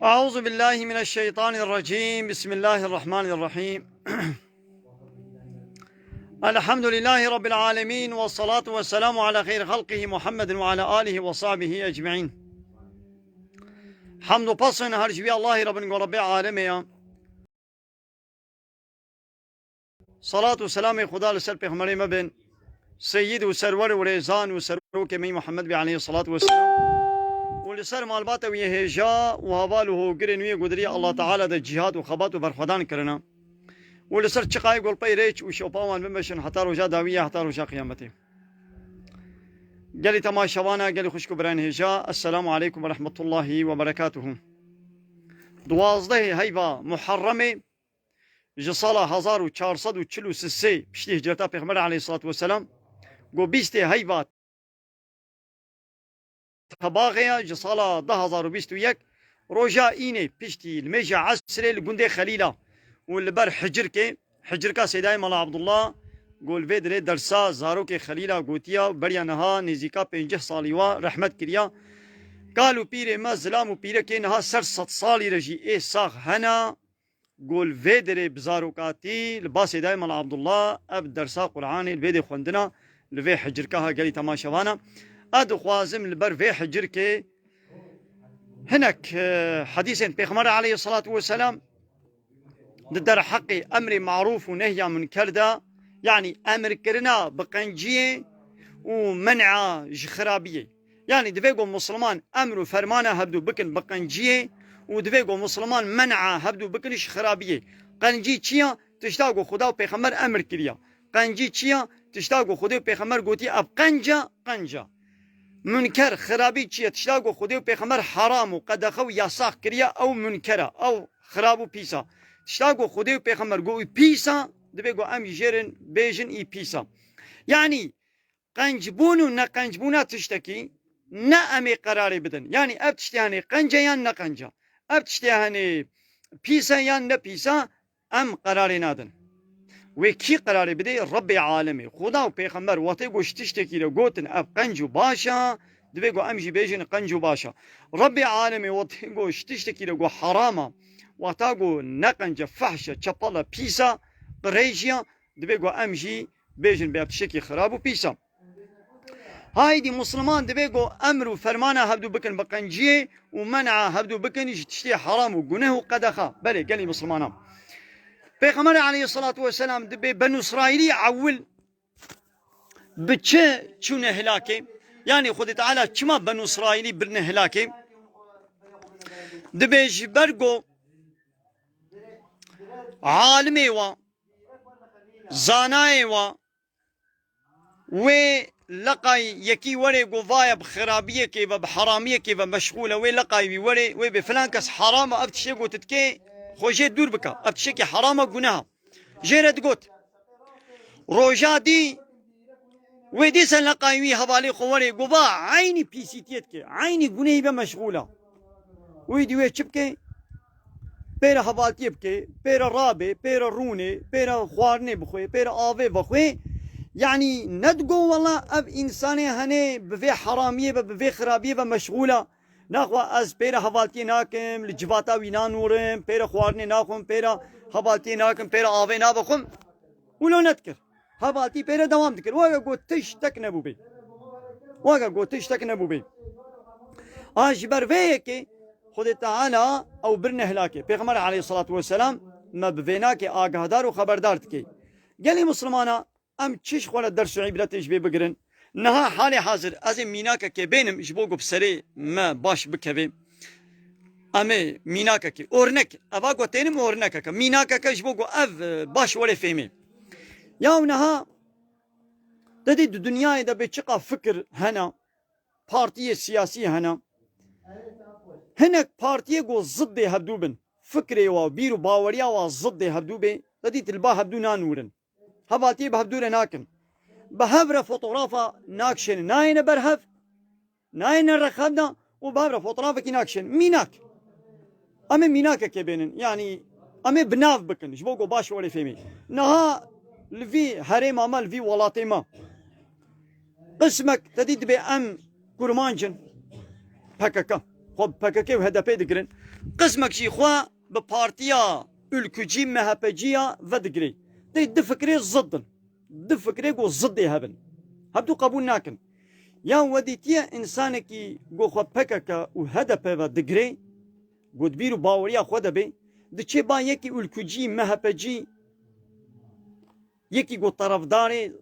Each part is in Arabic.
أعوذ بالله من الشيطان الرجيم. بسم الله الرحمن الرحيم. الحمد لله رب العالمين، والصلاة والسلام على خير خلقه محمد وعلى آله وصحبه أجمعين. حمد و پسن هر جوی الله رب عالمه. صلاة و سلام خدا لسر پیغمبر مبن سید و سرور و ریزان و سرور که می محمد علیه الصلاة والسلام ولسر مالبات و یهجا و حوال و گرنوی گدری الله تعالی ده جهاد و خبات و برخدان کرنا ولسر چقای گل پی ریچ و شوپاوان بمشن حتی رجا داویه حتی رجا قیامته. قالي تماشوانا قالي خوشكو بران هجا. السلام عليكم ورحمة الله وبركاته. دوازده هيبا محرمه جسالة 1443 بشتي هجرتا پیغمبر عليه الصلاة والسلام گو 20 هيبا تباغيا جسالة 2021 روجا إيني بشتي الميجا عسري لقنده خليلة والبر حجركا سيداي مالا عبد الله قول فيدري درسا زاروك خليلة قوتيا بريا نها نزيكا 50 صاليوا رحمت كريا قالوا بيري ما زلامو بيري كي نها سر 100 صالي رجي ايه ساغ هنا قول فيدري بزاروكاتي لباسي دايما عبد الله اب درسا قرآني الفيدي خوندنا لفي حجركاها قالي تماشوانا ادو خوازم البر في حجركي هناك حديثين بيغمر عليه الصلاة والسلام در حقي امر معروف ونهي منكر دا، يعني امر كرنا بقنجيه ومنع خرابيه. يعني دفيقو مسلمان امر فرمانه هبدو بكن بقنجيه ودفيقو مسلمان منع هبدو بكنش خرابيه. قنجي چيا تشتاقو خدا و پیغمبر امر كريا. قنجي چيا تشتاقو خدا و پیغمبر قوتي اب قنجا منكر خرابي چيا تشتاقو خدا و پیغمبر حرام و قدخه و ياساق كريا او منكره او خرابو بيسا. تشتاقو خدا و پیغمبر قوي بيسا دبيقو ام يجرن بيجن اي بيسا. يعني قنجبون و نقنجبونا تشتكي نا امي قراري بدن. يعني اب تشتهاني قنجا يان نقنجا، اب تشتهاني بيسا يان نبيسا ام قراري نادن. وكي قراري بدي رب عالمي خدا و پیغمبر واتيقو تشتكي لو قوتن اب قنجو باشا دبيقو امجي بيجن قنجو باشا. رب عالمي واتيقو تشتكي لو حراما واتاقو نقنجا فحشة چپالا بيسا قريجيا دبيقو امجي بيجن باب تشكي خرابو بيسا. هايدي مسلمان دبيقو امر وفرمانه هبدو بكن بقنجيه ومنع هبدو بكن تشتي حرام وقناه وقدخه. بلي قال لي مسلمان بيغمر عليه الصلاة والسلام دبي بنو اسرائيلي عول بتشا چون هلاكي. يعني خد تعالى چما بنو اسرائيلي برن هلاكي دبي جبرقو عالمي و زاناي و لقاي يكي وري قوفايا بخرابية كيف بحرامية كيف مشغولة وي لقاي وري وي بفلانكس حرامة ابتشي قوت تكي خوجي دور بكا ابتشي حرامة قناها جيرت قوت روجا دي ويدي سن لقاي وي حوالي خواري قوفا عيني بيسيتيت كي عيني قناهي بمشغولة ويدي وي چبكي بيرا حوالتي بكي بيرا رابي بيرا روني بيرا خوارني بخوي بيرا آوي بخوي. يعني ندقو والله اب انساني هني بفي حرامية بفي خرابية بمشغولة ناخوا از بيرا حوالتي ناكم لجباتا وينا نورم بيرا خوارني ناخم بيرا حوالتي ناكم بيرا آوي نابخم ولو نذكر حوالتي بيرا دوام تذكر واقع قو تشتك نبو بي واقع قو تشتك نبو بي اجبر فيكي خد تعالى او برن هلاكي پیغمبر عليه الصلاة والسلام ما بفيناكي آگهدار و خبردار تكي. قالي مسلمانا ام چش خولا درس عبرتش بي بگرن نها حالي حاضر از ميناكا كي بينم جبوگو بسري ما باش بكوي امي ميناكا كي اورنك اباگو تينم اورنكا ميناكا كي جبوگو اف باش ولا فيمي يا نها ددي الدنيا دا بيچقا فكر هنا بارتيه سياسي هنا هناك بارتيه جو ضد هبدوبن فكري و بيرو باوريا و ضد هبدوبي ددي تلبا هبدو نانورن هباتي بهبدور ناكن بهبره فوتوغرافا ناكشن ناين برهف ناين الرخبنا وبابرا فوترافك يناكشن ميناك أما ميناك كبينن يعني أما بناف بكن جبوكو باش ولا فيمي نها لفي هريم أما لفي ولاتي ما قسمك تديد بأم كرمانجن بككا خب بككا وهذا بيدقرن قسمك شي خوا ببارتيا الكوجي مهبجيا فدقري دفكري زدن دفكري قو زدي هبن هبدو قبول ناكن يا وديتيا إنسانكي قو خوا بككا وهذا بيبا دقري قد بيرو باوريا خود بي دچه با یکی الکوجی مهپجی یکی قو طرفداري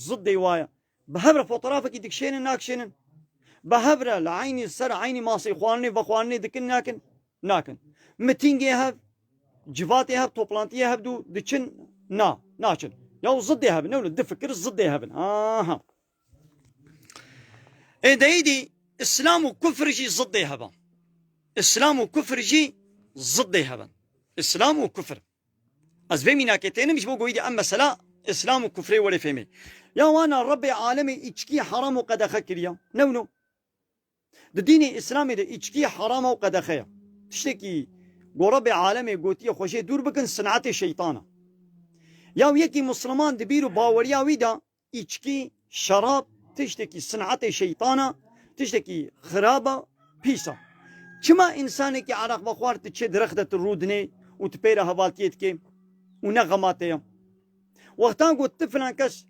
ضد وايا بهبره فوترافك دكشين ناكشين بهبره لعيني سر عيني ماسي خواني بخواني دكن ناكن متينجي هب جفاتي هب توبلانتي هب دو دچن ناشن يو ضد هب نو دفكر ضد هب ايه دايدي اسلام وكفر جي ضد هبا اسلام وكفر جي ضد هبا اسلام وكفر ازبي ناكيتين مش بقول اما سلا اسلام وكفر ولا فهمي يا وانا ربي عالمي اتشكي حرام وقد اخكريا نو ديني اسلامي ده اتشكي حرام وقد اخيا تشتكي قو ربي عالمي قوتي خوشي دور بكن صنعتي شيطانه يا ويكي مسلمان دبيرو باوريا ويدا اتشكي شراب تشتكي صنعتي شيطانه تشتكي خرابه بيسا كما انسانك عرق بخوار تشد رخدة الرودني وتبيرا هبالتيتك ونغماتي وقتان قلت فلان كس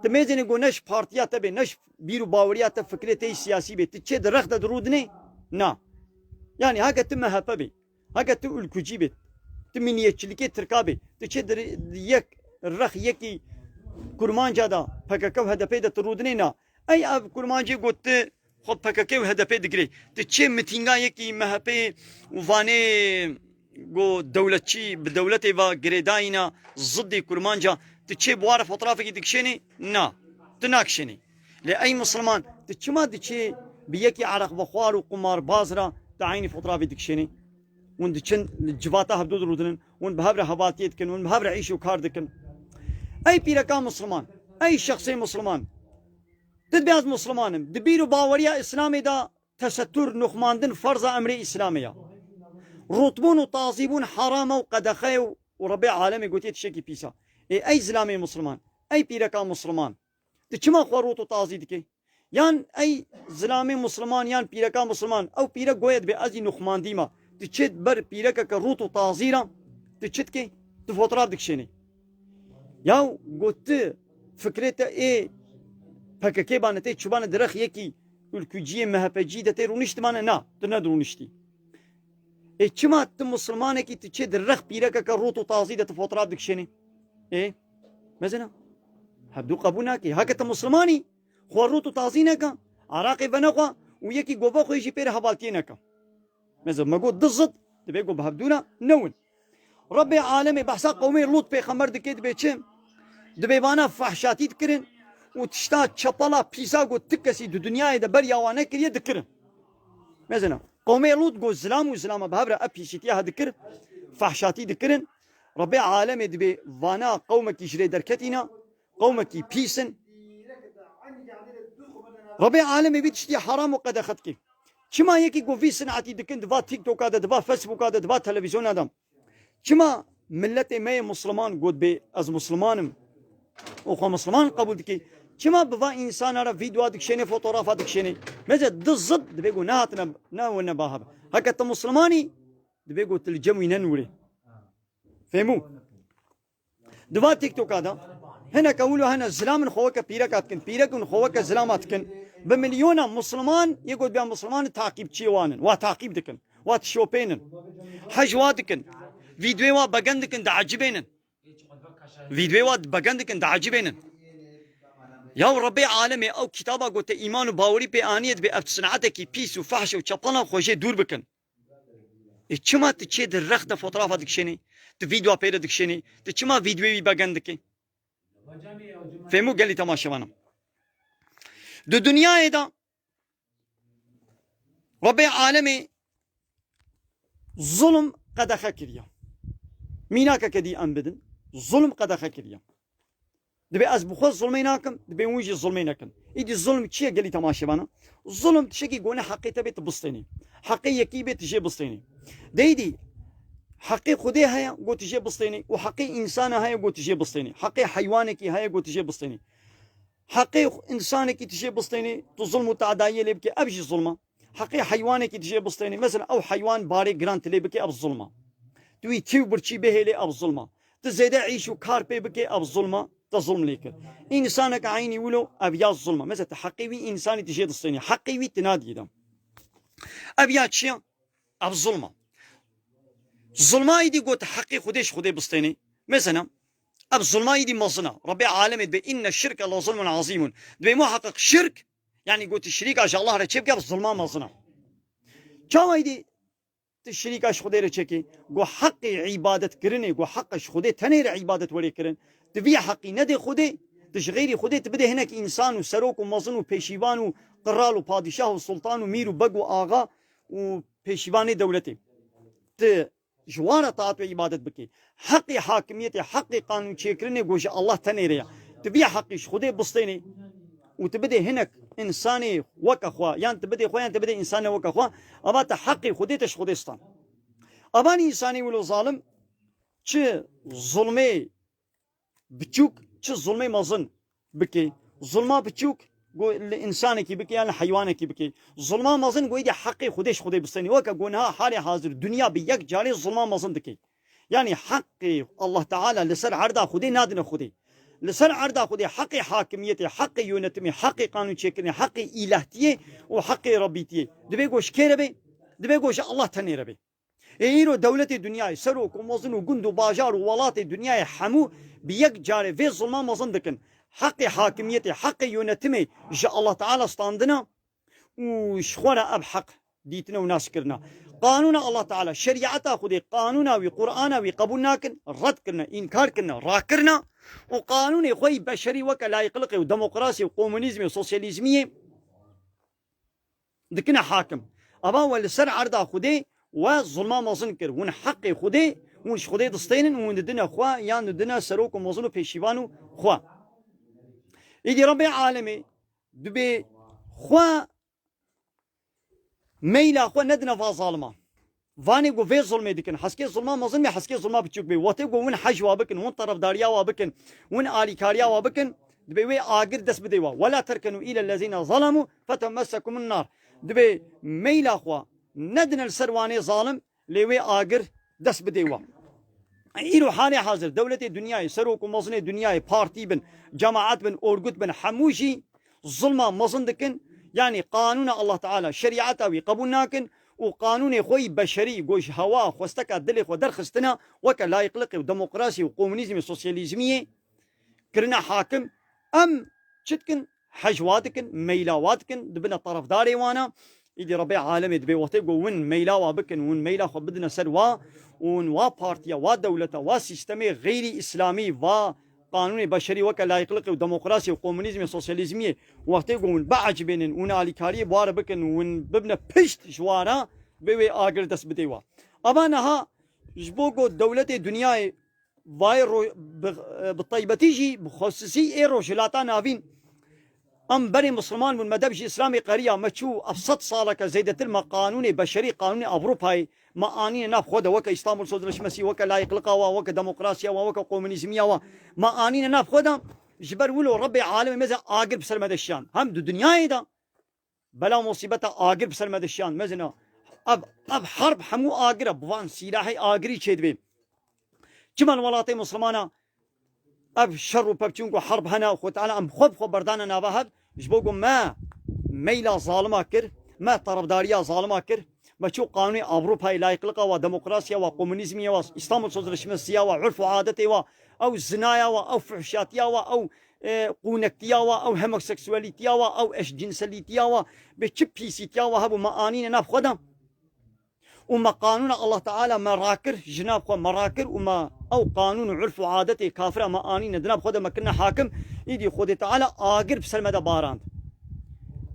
تميزني قو نش بارتيات تبي نش بيرو باوريات فكرتي سياسي بي تشد رخدة الرودني نا يعني هكا تم هبابي هكا تقول كجيبت تمني تشلكي تركابي تشد يك الرخ يكي كرمان جادا فككو هذا بيدا الرودني نا اي اب كرمان جي قلت خب پککه و هدفه دگری تچه متینگا یکی مهپه وانه گو دولتچی به دولت و گریداینا ضد کرمانجا تچه بوار فطرافه کی دکشنی نا تناکشنی لأي مسلمان تچه ما تچه بيكي عرق بخوار و قمار بازرا تعيني فطرافه دکشنی ون دچن جواتا هبدود رودن ون بهبر حوالتيت كن ون بهبر عيش و کار دکن اي بيركا مسلمان اي شخصي مسلمان تدبياز مسلمانم دبيرو باوريا اسلامي دا تستر نخماندن فرض امري اسلاميا رطبون وتعظيبون حرام وقدخي وربي عالمي قلت شكي بيسا اي زلامي مسلمان اي بيركا مسلمان تچما خروط وتعظيدك يان اي زلامي مسلمان يان بيركا مسلمان او بيرك قويد بازي نخمانديما تچت بر بيركا كروط وتعظيرا تچتك تفوترا دكشيني ياو قلت فكرته ايه پککه بانته چوبان درخ یکی ülküciye MHP'ci de terunişti bana na tına durunişti. Çima tı Müslümane ki tçe derrek pireka ka roto tazi de fotoğraf dikşeni. Mesela habdu qabuna ki hakata Müslümani roto tazi neka Araqi benaqwa و yeki goba khoyji per habalti neka. Mesela mago ضد تبي go بهبدونا نون. ربي عالمي بحسا قومي لوط پیغمبر دکید بچم دبي بانا فحشاتی دکرن وتشتا تشابالا بيساغو تكسي دو دنيا دا بريا وانا كريا دكر مثلا قومي لوط جو زلام وزلام بهبره ابيشيتيا دكر فحشاتي دكرن ربي عالم دبي وانا قومك يجري دركتينا قومك بيسن ربي عالم بيتشتي حرام وقد اخذك كما يكي جو في صنعتي دكن دبا تيك توك هذا دبا فيسبوك هذا دبا تلفزيون هذا كما ملتي مي مسلمان قد بي از مسلمانم وخو مسلمان قبول دكي كما بفا انسان را فيديو دكشني فوتوغراف دكشني مثلا ضد دبيقو ناتنا ناونا باهب هكا مسلماني دبيقو تلجمو يننوري فهموا دبا تيك توك هذا هنا كولو هنا زلام خوك بيركاتكن بيركن خوك زلاماتكن بمليون مسلمان يقول بها مسلمان تعقيب تشيوانن وتعقيب دكن واتشوبينن حجواتكن فيديو باغندكن دعجبينن فيديو باغندكن دعجبينن يا ربي عالمي او كتابه قلت ايمان وباوري بانيت بافسنعتك بيس وفحش وشبطنا خوشي دور بكن چما تشد الرخده فوتوغراف دكشني فيديو بيد دكشني چما فيديو باغندك فهموا قال لي تماشا وانا دو دنيا دا ربي عالمي ظلم قد خكريا ميناك كدي ام بدن ظلم قد خكريا دبي از بخوز ظلمي ناكم دبي ويجي ظلمي ناكم إيدي الظلم كي قالي تماشي بانا الظلم تشكي قونا حقي تبي تبسطيني حقي يكي بي تجي بسطيني ديدي حقي خدي هيا قو تجي بسطيني وحقي إنسان هيا قو تجي بسطيني حقي حيوانك هيا قو تجي بسطيني حقي إنسانك تجي بسطيني تظلم وتعداية اللي بكي أبجي ظلمة حقي حيوانك تجي بسطيني مثلا أو حيوان باري جرانت اللي بكي أب الظلمة توي تيو برشي به اللي أب الظلمة تزيد عيشو كار بي بكي أب الظلمة تظلم ليك إنسانك عيني ولو أبيا الظلمة مثلا حقي وي إنساني تجي بسطيني حقي وي تنادي دم أبيا تشيا أب الظلمة الظلمة يدي قوت حقي خديش خدي بسطيني مثلا أب الظلمة يدي مصنع ربي عالم دبي إن الشرك لظلم عظيم دبي محقق شرك يعني قلت الشريك عشان الله رتشيب قبل الظلمة مصنع كم يدي الشريك عش خدي رتشكي قو حقي عبادة كرني قو حقش خدي تنير عبادة ولي كرن تبي حقي ندي خدي تشغيري خدي تبدأ هناك إنسان وسروك ومظن وبيشيبان وقرال وبادشاه وسلطان ومير وبق وآغا وبيشيبان دولتي جوارة طاعت وعبادة بكي حقي حاكميتي حقي قانون شكرني قوش الله تنيريا تبي حقيش خدي بسطيني وتبدأ هناك إنساني وكخوا يعني تبدأ خويا يعني تبدأ إنساني وكخوا أبا حقي خدي تش خديستان أباني إنساني ولو ظالم چه ظلمي بتشوك چه ظلمي مظن بكي ظلمه بتشوك قو الإنسان كي بكي يعني الحيوان كي بكي ظلمه مظن قو يدي حقي خديش خدي بستني وكا قونها حالي حاضر دنيا بيك جاري ظلمه مظن دكي يعني حقي الله تعالى لسر عرضا خدي نادنا خدي لسر عرضا خدي حقي حاكميتي حقي يونتمي حقي قانون شكرني حقي إلهتي وحقي ربيتي دبي قوش كيربي دبي قوش الله تنيربي ايرو دولة الدنيا سروك ومظن وجند وباجار وولات الدنيا حمو بيك جاري في ظلمه مظن دكن حقي حاكميتي حقي يونتمي جاء الله تعالى استاندنا وشخونا أبحق ديتنا وناس كرنا قانون الله تعالى شريعته خذي قانونا وقرآنا وقبولنا كن رد كرنا إنكار كرنا راكرنا وقانون خوي بشري وك لا يقلقي وديمقراطي وكومونيزمي وسوسياليزمي دكنا حاكم أبا والسر عرضا خذي وظلما مظن كر ون حقي خذي ونش خذي دستين وندنا خوا يعني ندنا سروك ومظن بيشيبانو خوا يدي ربي عالمي دبي خوا ميلا خوا ندنا فا ظالما فاني قو في ظلمي دكن حسكي ظلما مظلمي حسكي ظلما بتشوك بي واتي قو ون حجوا بكن ون طرف داريا وبكن ون آلي كاريا وبكن دبي وي آقر دس بديوا ولا تركنوا إلى الذين ظلموا فتمسكم النار دبي ميلا خوا ندنا السرواني ظالم لوي آقر دس بديوا إيرو حالي حاضر دولة الدنيا سروك ومظن الدنيا بارتي بن جماعات بن أورجوت بن حموشي ظلمة مظن دكن يعني قانون الله تعالى شريعته وقبولناكن وقانون خوي بشري قوش هوا خوستك دلخ ودرخستنا وك لا يقلق وديمقراطي وكومونيزم وسوسياليزمية كرنا حاكم أم شتكن حجواتكن ميلاواتكن دبنا طرف داري وانا يدي ربي عالمي دبي وتيقو ون ميلاوا بكن ون ميلا خو بدنا سروا ون وا بارتيا وا دولة وا سيستمي غير إسلامي وا قانون بشري وك لا يقلق وديمقراطي وكومونيزم وسوسياليزمية وقتيقو ون بعج بينن ون علي كاري بوار بكن ون ببنا بشت جوارا بيوي آقر دس بديوا أبانها جبوكو دولة الدنيا فايرو بالطيبتيجي بخصوصي ايرو جلاتا نافين ام بري مسلمان من مدبج اسلامي قريه مشو ابسط صالك زيدة الما قانوني بشري قانوني اوروباي ما اني ناف خود وك اسطنبول سودرش مسي وك لا يقلقا وك ديمقراطيا وك كومونيزميا ما اني ناف خود جبر ولو ربي عالمي ماذا اقر بسلمة الشان هم دو دنيا دا بلا مصيبه اقر بسلمة الشان مزنا اب حرب حمو اقر بوان سلاحي اقري تشدبي كمان ولاتي مسلمانا اب شر وبابتشونكو حرب هنا اخو تعالى ام خب بردانا نابهد جبوكم ما ميلا ظالما كر ما طرفداريا ظالما كر ما شو قانوني اوروبا لا يقلقا وديمقراطيا وكومونيزميا واسلام سوسياليزميا وعرف وعادتي او زنايا او فحشاتيا او قونكتيا او هوموسيكسواليتيا او اش جنساليتيا بتشبيسيتيا هبو معانين نافخدم وما قانون الله تعالى مراكر جناب خو مراكر وما او قانون عرف وعادتي كافره ما اني ندناب خود ما كنا حاكم يدي خود تعالى اقر بسلمه باراند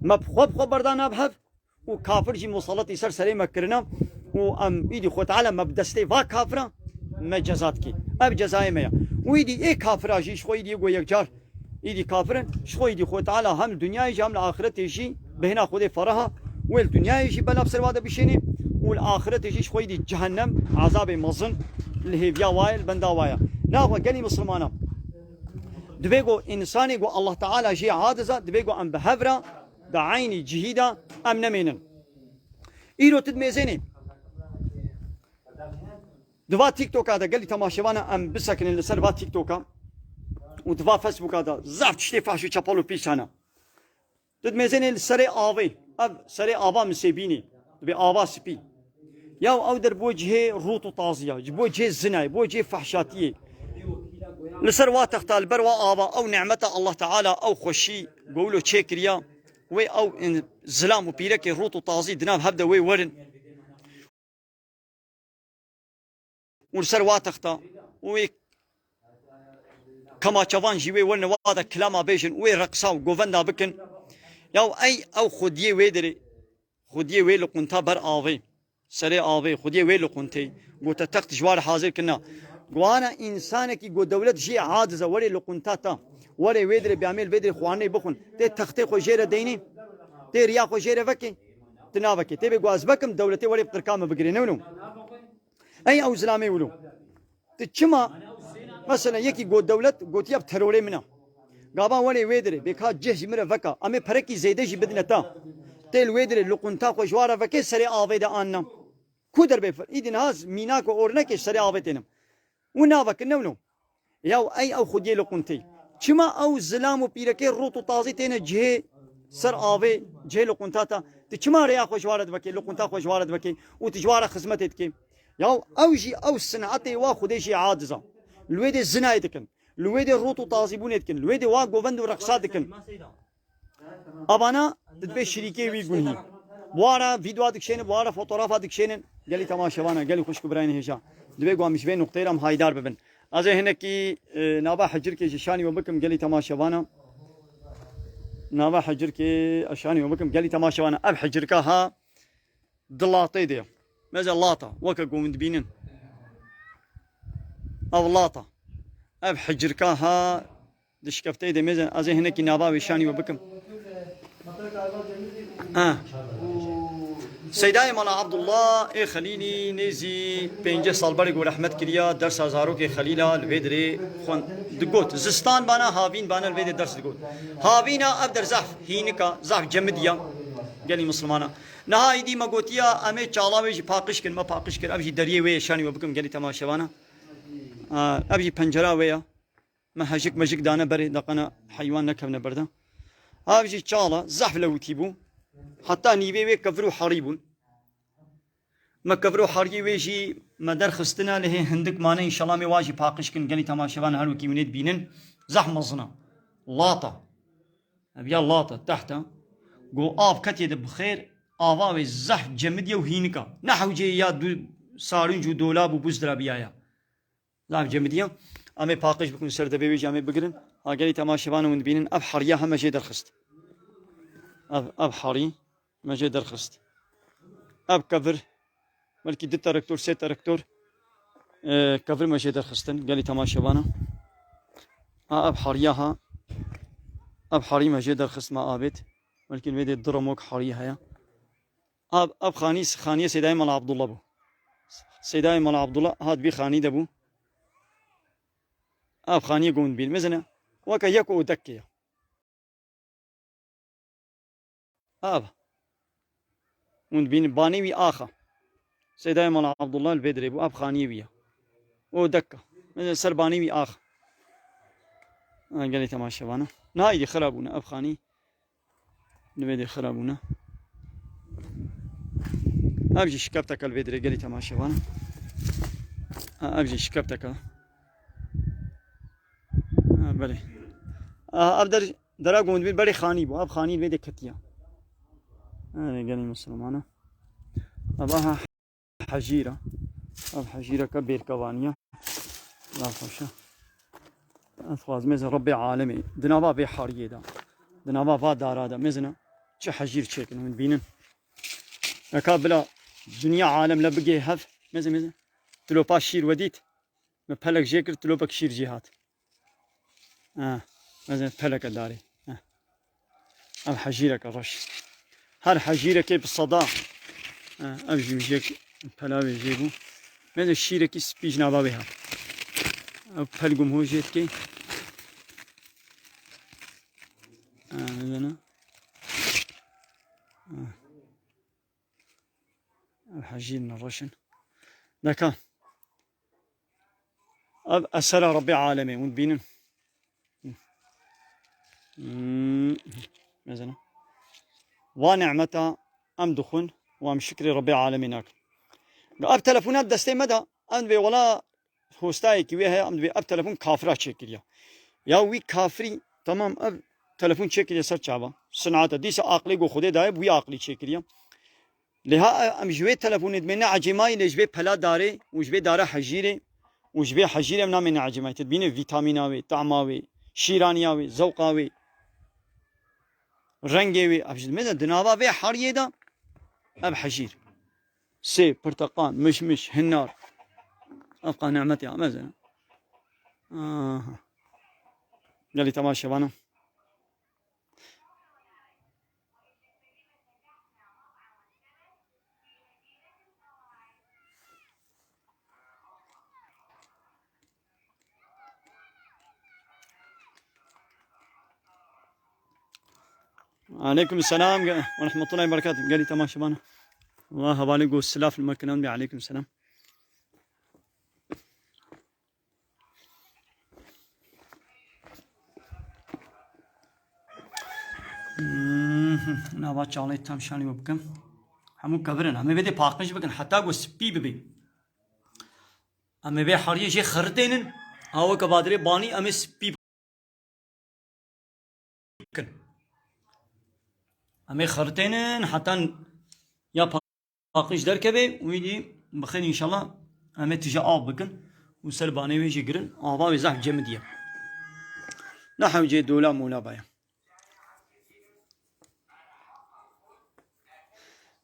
ما بخو بردان بهف وكافر جي مصلتي سر سليمه كرنا وام يدي خود تعالى ما بدستي فا كافره ما جزاتكي اب جزاي ما ويدي اي كافر جيش خو يدي يقول يكجار إيدي كافرن شخو إيدي خو تعالى هم الدنيا يجي هم الآخرة يجي بهنا خذ فرها والدنيا يجي بلا بسر وادا بشيني والآخرة يجي شخو إيدي جهنم عذاب مظن اللي هي فيا وايل بندا وايا لا هو قالي مسلمانا دبيقو إنساني قو الله تعالى جي عادزة دبيقو أم بهفرة دا عيني جهيدة أم نمينن إيرو تدميزيني دفا تيك توك هذا قال لي تماشوانا ام بسكن اللي صار تيك توك ودفا فيسبوك هذا زعف تشتي فاشو تشابولو بيش انا تدميزيني السري آوي اب سري آبا مسيبيني بي آبا سبي ياو او در بوجهه روتو طازية بوجهه زنا بوجهه فحشاتية لسر واتخت البروا آبا او نعمة الله تعالى او خوشي قولو تشيكريا وي او زلام وبيرك روتو طازي دناب هبدا وي ورن ورسر واتختا وي كما تشافان جيوي ورن وادا كلاما بيجن وي رقصاو غوفندا بكن ياو اي او خديه ويدري خديه وي لقنتا بر آوي سري آوي خديه وي لقنتي قوتا تخت جوار حاضر كنا قوانا انسانك قو دولة جي عادزة وري لقنتاتا وري ويدري بيعمل ويدري خواني بخون تي تختي خو جيرة ديني تي ريا خو جيرة فكي تنافكي تي بيقواز بكم دولتي وري بتركام بقرينونو اي او زلامي ولو تشما مثلا يكي قو دولة قوتيا بتروري منا قابا ولي ويدري بيكا جه مرة فكا امي فرقي زيده جي بدنتا تيل ويدري لقنتا خو جوارا فكي سري آوي دا آنا كودر بيفر ايدن هاز ميناكو اورنكي سري آوي تينم ونافك نونو ياو اي او خدي لقنتي چما او زلامو بيركي روتو طازي تينا جه سر آوي جه لقنتاتا تشما ريا خو جوارا دبكي لقنتا خو جوارا دبكي وتجوارا خزمتك ياو اوجي او صنعتي واخذ شيء عادزه الويد الزنايتكن الويد الروتو طازبونيتكن الويد واقو بندو رقصاتكن ابانا تدبي شريكي ويقولي بوارا فيديو دكشين بوارا فوتوغراف دكشين قالي تماشوانا قالي خوش كبراين هجا دبي قوا مش بين نقطيرم هايدار ببن از هنكي نابا حجر كي شاني وبكم قالي تماشوانا نابا حجر كي اشاني وبكم قالي تماشوانا اب حجر كها ضلاطي دي ماذا لاطة وكا قوم دبينن او لاطة اب حجر كاها دشكفتي دي ماذا ازي هناك ناباوي شاني وبكم سيداي مالا عبد الله اي خليلي نيزي بينجي صالبرق ورحمت كريا درس هزاروك اي خليلا الفيدري خون دقوت زستان بانا هابين بانا الفيدري درس دقوت هابينا ابدر زحف هينكا زحف جمديا قالي مسلمانا نهاي دي ما قوتيا امي چالاوي پاقش كن ما پاقش كن ابجي دريه وي شاني وبكم قالي تماشوانا ابجي پنجرا ويا ما هجك مجك دانا بري دقنا حيوان نكبنا بردا ابجي چالا زحف لوتيبو حتى نيوي وي كفرو حريبون ما كفرو حري ويجي ما درخستنا له هندك مانا ان شاء الله مي واجي پاقش كن قالي تماشوانا هلو كي ونيت بينن زح مزنا لاطه ابيا لاطه تحت قو اب كتيد بخير آواوی زح جمدیه و هینکا نحو جه یا دو سارون جو دولاب و بوز درابیایا زح جمدیه امی پاقش بکن سر دبیوی جامع بگرن آگری تماشوان و بینن اب حریه همه جه درخست اب حری مجه درخست اب کفر بلکی دو ترکتور سه ترکتور کفر مجه درخستن گلی تماشوانا اب حریه ها اب حری مجه درخست ما آبید بلکی ویدی درموک حریه هیا اب خانیه سيداي مال عبد الله بو سيداي مال عبد الله هاد بي خاني دبو اب خانية قوم بين مزنا وكا يكو دكيا اب وند بين باني وي اخا سيداي مال عبد الله البدري بو اب خانية ويا او دكا مزنا سرباني وي اخا قال لي تماشى وانا نايدي خرابونا اب خاني نبدي خرابونا ابجي شكبتك الفيدري قالي تماشى وانا ابجي شكبتك بلي ابدر درا قوند بين بڑی خانی بو اب خانی ویدے کھتیا قالي مسلمانه ابها حجيره اب حجيره كبير كوانيا لا خوشه افواز مز ربي عالمي دنابا بي حاريه دا دنابا فا دارا دا مزنا چه حجير چيكن من بينن اكابلا دنيا عالم لا بقي هف مزه تلو با شير وديت ما بلك جيكر تلو بك شير جهات مثلا فلك داري ام حجيرك الرش هر حجيره كي بالصداع ابجي مجيك بلاوي يجيبو مثلا الشيره كي سبيج نابا بها او بلقم هو جيت كي مثلا الحجير الرشن ذاك أسرى ربي عالمي ونبين مثلا ونعمته أم دخون وأم شكري ربي عالمينك أب تلفونات دستي مدى أم بي ولا هوستاي كويها أم بي أب تلفون كافرة شكليا يا وي كافري تمام أب تلفون شكليا سر شعبا صنعته ديس عقلي جو خدي دايب وي عقلي شكليا لها أم جوي تلفون دمنا عجماي لجبي بلا داري وجبي داره حجيري وجبي حجيري من من عجماي تدبين فيتاميناوي طعماوي شيرانياوي ذوقاوي رنگي ابجد من دنابا في حريه دا اب حجير سي برتقان مشمش هنار ابقى نعمتي مثلا قال لي تمام شبانا عليكم السلام ورحمة الله وبركاته قال لي تمام شبانا الله بالي قول السلاف المكان عليكم السلام انا باچ علي تام شاني وبكم همو كبرنا هم بدي باقش بكن حتى قو سبي ببي هم بي حريه شي خرتين هاو كبادري باني ام سبي بكن هم خرتين حتى يا باقش دركبي ويدي بخير ان شاء الله هم تجا اب بكن وسلباني ويجي قرن ابا يزح جمديه نحو جي دولا مولا بايا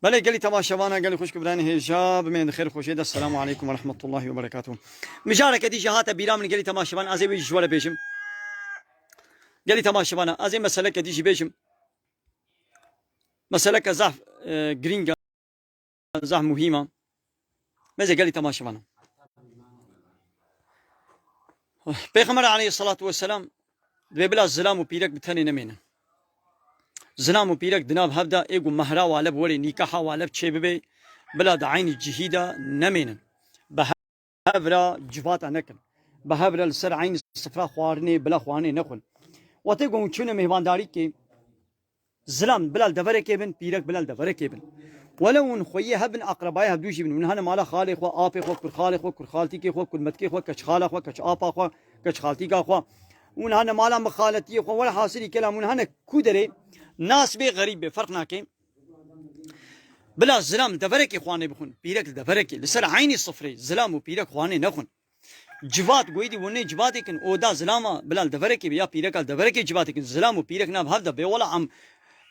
بله قال لي تماشاوانا قال لي خوش كبراني هجاب من خير خوش السلام عليكم ورحمة الله وبركاته مجارك دي جهات بيرامن قال لي تماشاوانا ازي ويجي ولا بيجم قال لي تماشاوانا ازي مسألة كديجي بيجم مسألة كزاف جرينجا زاف مهمة ماذا قال لي تماشاوانا بيغمر عليه الصلاة والسلام بلا الظلام وبيرك بتاني نمينا زلام وبيرك دناب هبدا ايغو مهرا ولا بوري نيكاحا ولا بتشيبي بلا دعين الجهيدة نمينا بهبرا جفاتا نكن بهبرا السر عين الصفراء خوارني بلا خواني نخل وتيغو چونه مهوانداري كي زلام بلا دبرك ابن بيرك بلا دبرك ابن ولو خويه هبن اقرباي هبدوشي من هنا مالا خالي خو ابي خو كر خالي خو كر خالتي كي خو كر متكي خو كچ خاله خو كچ ابا خو كچ خالتي كا خو ونهانا مالا مخالتي خو ولا حاصل كلام ونهانا كودري ناس بي غريب فرق ناكي بلا زلام دبرك اخواني بخون بيرك دبرك لسر عيني صفري زلام وبيرك اخواني نخون جوات قويدي وني جواتكن اودا زلاما بلا دبرك يا بيرك دبرك جواتكن زلام وبيرك ناب هبدا بي ولا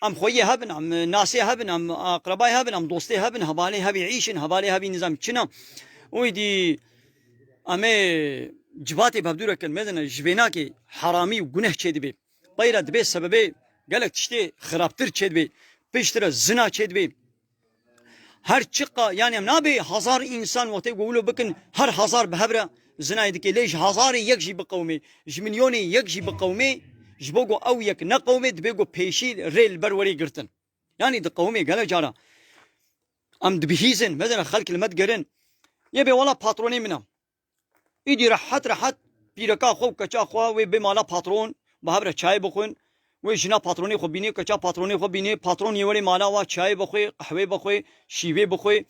ام خويه هبن ام ناسي هبن ام اقرباي هبن ام دوستي هبن هبالي هبي عيشن هبالي هبي نظام چنا ويدي امي جواتي بابدورك مدن جبيناكي حرامي وغنه چدبي بايرا دبي سببي قالك تشتي خرابتر چدبي بيشتر زنا چدبي هر چقا يعني نابي هزار انسان وقت يقولوا بكن هر هزار بهبره زنا يدكي ليش هزار يكجي بقومي مليون يكجي بقومي جبوغو او يك نقومي دبيغو بيشي ريل بروري قرتن يعني دقومي قال جارا ام دبيهيزن مثلا خلق المدقرن يبي والله باتروني منهم يدي راحت بيركا خو كچا خو وي بمالا باترون بهبره چاي بخون وی جنا پاترونی خو بینی کچا پاترونی خو بینی پاترون یوری مالا و چای بخوی قهوه بخوی شیوه بخوی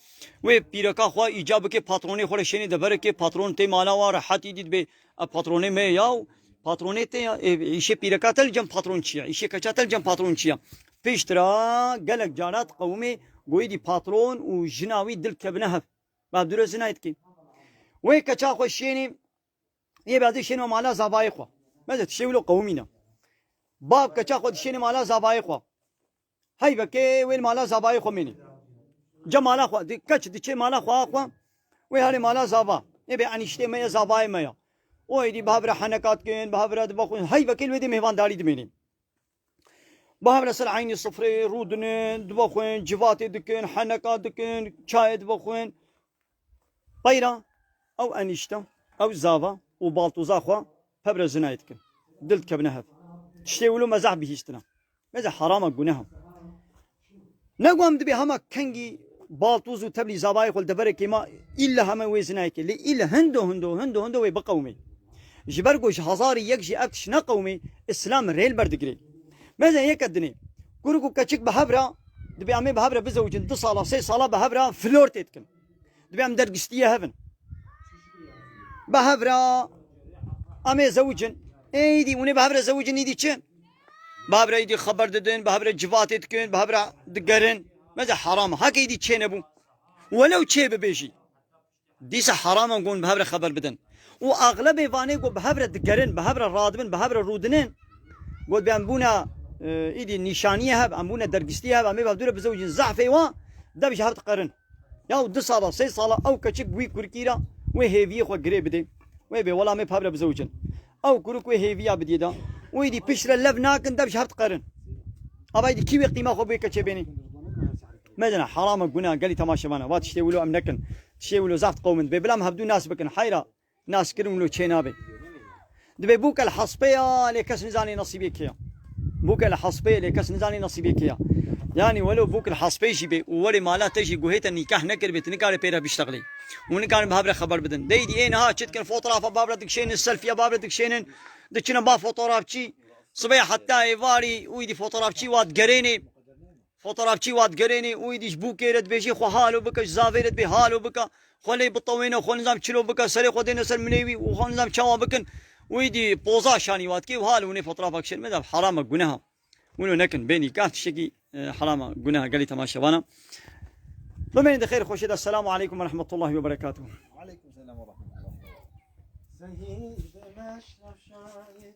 و پیرکا خو ایجاب که پاترونی خو شینی دبر که پاترون تی مالا و راحتی دید به پاترونی می یاو پاترونی تی ایشه پیرکا تل جم پاترون چیا ایشه کچا تل جم پاترون چیا پیشترا گلک جارات قومی گوی دی پاترون و جناوی دل کبنه بعد دور زنایت کی و کچا خو شینی یه بعد شینو مالا زبای خو ماذا تشولو قومینا باب کچا خود شینی مالا زبای خو هی بکی ویل مالا زبای خو منی جا مالا خو کچ دی چه مالا خو وی هر مالا زبا یه به انیشته می زبای می ويدي بهبرة حنكات كين بهبرة دبخون هاي بكل ودي مهمان داري دميني بهبرة سل عيني صفري رودن دبخون جواتي دكين حنكات دكين شاي دبخون طيرة أو أنيشتا أو زافا وبالتو زاخوا هبرة زنايتكن دلت كبنهب تشتيولو مزح بهيشتنا مزح حرام قناهم نقوم دبي هما كنجي بالتوز وتبلي زبايق والدبرك ما إلا هما ويزنايك اللي إلا هندو ويبقومي جبرقوش هزاري يكشي أكش نقومي إسلام ريل بردقري ماذا يكدني كوركو كاتشك بهبرة دبي عمي بهبرة بزوجن 2 صالة 6 صالة بهبرة فلور تتكن دبي عم درقستية هفن بهبرة عمي زوجن ايدي وني بهبرة زوجن ايدي چن بهبرة ايدي خبر ددن بهبرة جفات تتكن بهبرة دقرن ماذا حرام هكا يدي تشين ابو ولو تشي ببيجي ديس حرام نقول بهبره خبر بدن واغلب فاني قول بهبره دقرن بهبره رادبن بهبره رودنين قول بامبونا ايدي النشانيه هب امبونا درقستيه هب امي بابدوره بزوج زعفي وا دبش هبط قرن يا 2 صاله 6 صاله او كتشك وي كوركيرا وي هيفي خو قريب بدي وي بي والله مي بهبره بزوجن او كورك وي هيفي بديدا ويدي بشر اللبناك دبش هبط قرن ابا يدي كي قيمه خو بيك تشبيني مدنا حرام قلنا قال لي تماشى معنا وات تشتيولو امنكن تشتيولو زفت قوم بلا هبدو ناس بكن حيره ناس كرم لو تشينابي دبي بوك الحصبيه لكاس نزاني نصيبك يا بوك الحصبيه لكاس نزاني نصيبك يا يعني ولو بوك الحصبيه جيبي ولي مالا تجي قهيت النكاح نكر بيت نكار بيرا بيشتغلي ونكار بهبره خبر بدن ديدي اين ها تشتكن فوتوغراف بابرا دكشين السيلفي بابرا دكشين دكشنا با فوتوغراف شي صبيح حتى ايفاري ويدي فوتوغراف شي وات قريني فوتوغراف شي وات قريني ويديش بوكيرت بيجي خو حالو بك زافيرت بحالو بك خلي بطوينه خو نظام تشلو بك سري خو دينا سر منيوي وخو نظام تشاوا بكن ويدي بوزا شاني وات كي وحالو ني فوتوغراف اكشن مذهب حرام قناها ونو نكن بيني كانت شقي حرام قناها قال لي تماشى وانا ضمن دخير خوش السلام عليكم ورحمه الله وبركاته. وعليكم السلام ورحمه الله. سيد مشرف شايد